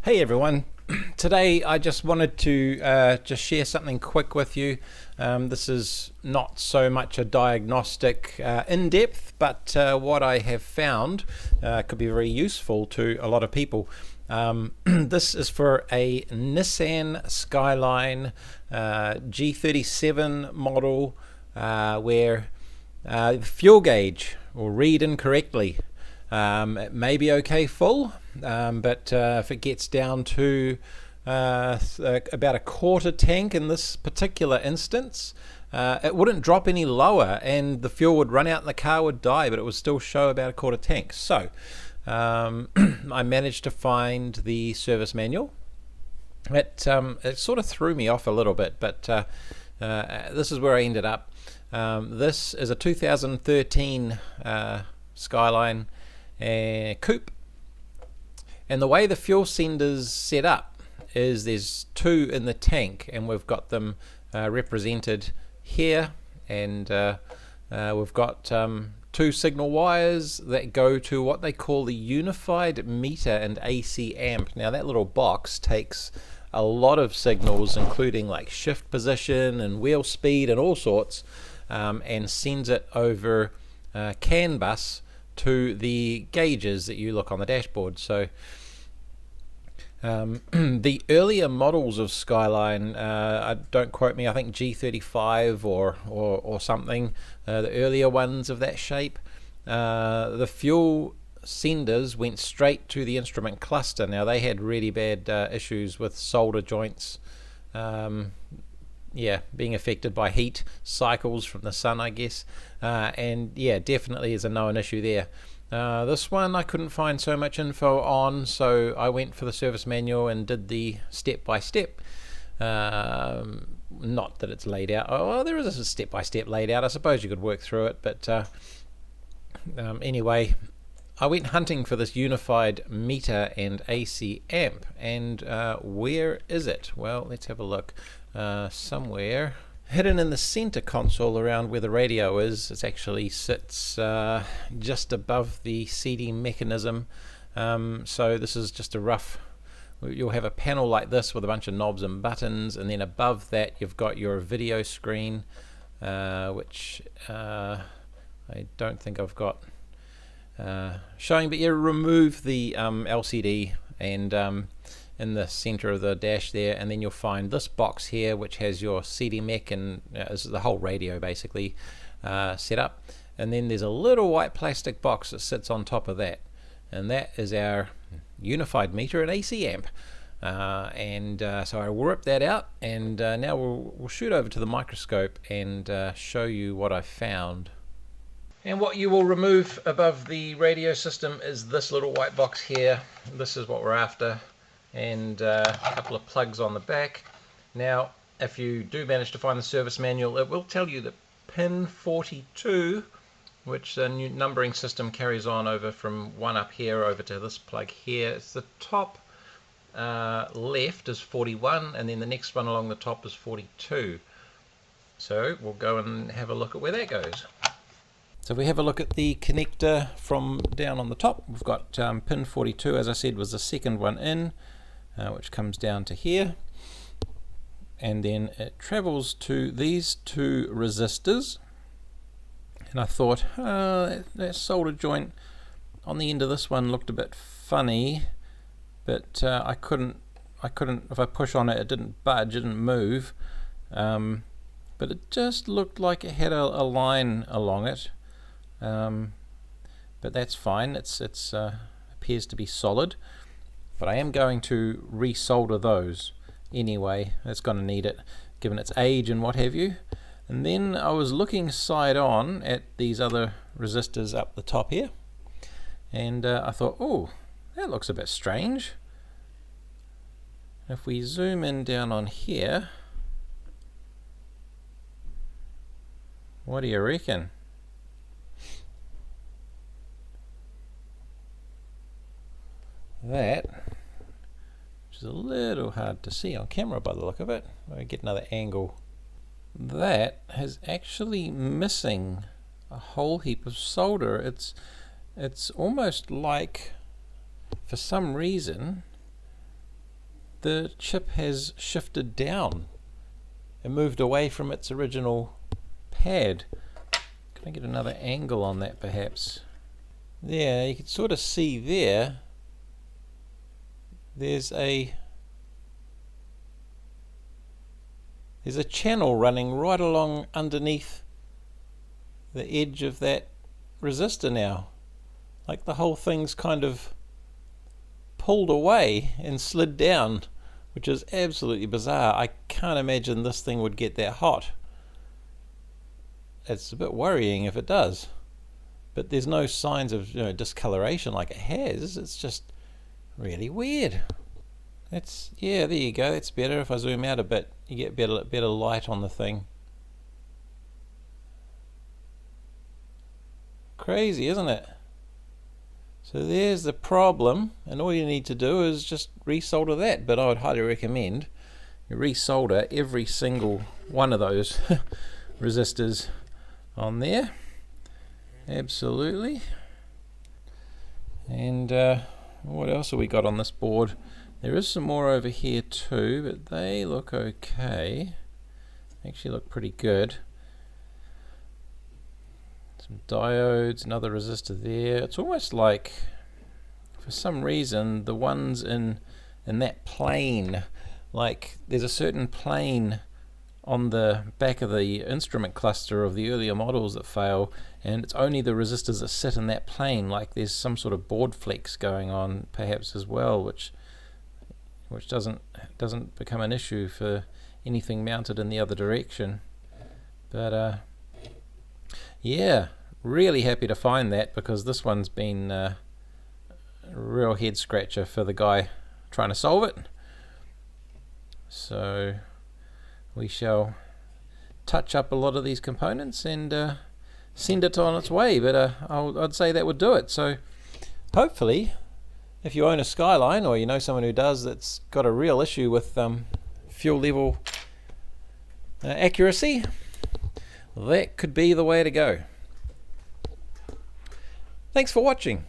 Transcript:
Hey everyone, today I just wanted to just share something quick with you. This is not so much a diagnostic in-depth, but what I have found could be very useful to a lot of people. This is for a Nissan Skyline G37 model where the fuel gauge will read incorrectly. It may be okay full, but if it gets down to about a quarter tank in this particular instance, it wouldn't drop any lower and the fuel would run out and the car would die, but it would still show about a quarter tank. So I managed to find the service manual. It sort of threw me off a little bit, but this is where I ended up. This is a 2013 Skyline coupe, and the way the fuel sender's set up is there's two in the tank, and we've got them represented here, and we've got two signal wires that go to what they call the unified meter and AC amp. Now that little box takes a lot of signals, including like shift position and wheel speed and all sorts, and sends it over CAN bus to the gauges that you look on the dashboard. So the earlier models of Skyline, don't quote me, I think G35 or something, the earlier ones of that shape, the fuel senders went straight to the instrument cluster. Now they had really bad issues with solder joints, being affected by heat cycles from the sun, I guess, and yeah, definitely is a known issue there. This one I couldn't find so much info on, so I went for the service manual and did the step-by-step. Not that it's laid out. Oh, there is a step-by-step laid out. I suppose you could work through it, but anyway, I went hunting for this unified meter and AC amp, and where is it? Well, let's have a look. Somewhere hidden in the center console around where the radio is. It actually sits just above the CD mechanism. So this is just a rough, you'll have a panel like this with a bunch of knobs and buttons, and then above that you've got your video screen, which I don't think I've got showing, but you remove the LCD and in the center of the dash there, and then you'll find this box here which has your CD mech and is the whole radio basically set up, and then there's a little white plastic box that sits on top of that, and that is our unified meter and AC amp. So I ripped that out, and now we'll shoot over to the microscope and show you what I found. And what you will remove above the radio system is this little white box here. This is what we're after, and a couple of plugs on the back. Now if you do manage to find the service manual, it will tell you that pin 42, which the new numbering system carries on over from one up here over to this plug here, it's the top left is 41, and then the next one along the top is 42. So we'll go and have a look at where that goes. So if we have a look at the connector from down on the top, we've got pin 42, as I said, was the second one in, which comes down to here, and then it travels to these two resistors. And I thought, that solder joint on the end of this one looked a bit funny, but I couldn't, if I push on it, it didn't budge, it didn't move, but it just looked like it had a line along it. But that's fine, it appears to be solid, but I am going to resolder those anyway. It's going to need it given its age and what have you. And then I was looking side on at these other resistors up the top here, and I thought, oh, that looks a bit strange. If we zoom in down on here, what do you reckon? That, which is a little hard to see on camera by the look of it, I'll get another angle, that is actually missing a whole heap of solder. It's almost like, for some reason, the chip has shifted down and moved away from its original pad. Can I get another angle on that perhaps? Yeah, you can sort of see there, there's a channel running right along underneath the edge of that resistor now. Like the whole thing's kind of pulled away and slid down, which is absolutely bizarre. I can't imagine this thing would get that hot. It's a bit worrying if it does, but there's no signs of discoloration like it has. It's just really weird. Yeah, there you go. That's better. If I zoom out a bit, you get better light on the thing. Crazy, isn't it? So there's the problem, and all you need to do is just resolder that. But I would highly recommend you resolder every single one of those resistors on there. Absolutely. And what else have we got on this board? There is some more over here too, but they look okay. Actually look pretty good. Some diodes, another resistor there. It's almost like, for some reason, the ones in that plane, like there's a certain plane on the back of the instrument cluster of the earlier models that fail, and it's only the resistors that sit in that plane. Like there's some sort of board flex going on perhaps as well, which doesn't become an issue for anything mounted in the other direction. But yeah, really happy to find that, because this one's been a real head scratcher for the guy trying to solve it. So we shall touch up a lot of these components and send it on its way, but I'd say that would do it. So hopefully, if you own a Skyline, or you know someone who does, that's got a real issue with fuel level accuracy, that could be the way to go. Thanks for watching.